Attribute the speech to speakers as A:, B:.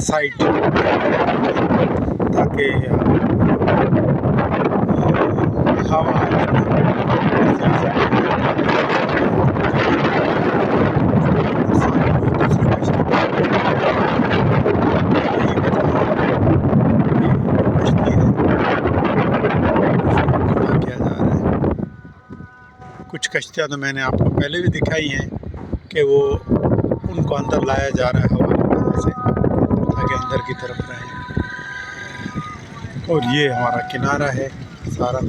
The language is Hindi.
A: साइड, ताकि हवा कुछ कश्तियाँ तो मैंने आपको पहले भी दिखाई हैं कि वो उनको अंदर लाया जा रहा है हवा की वजह से, ताकि अंदर की तरफ रहें। और ये हमारा किनारा है सारा।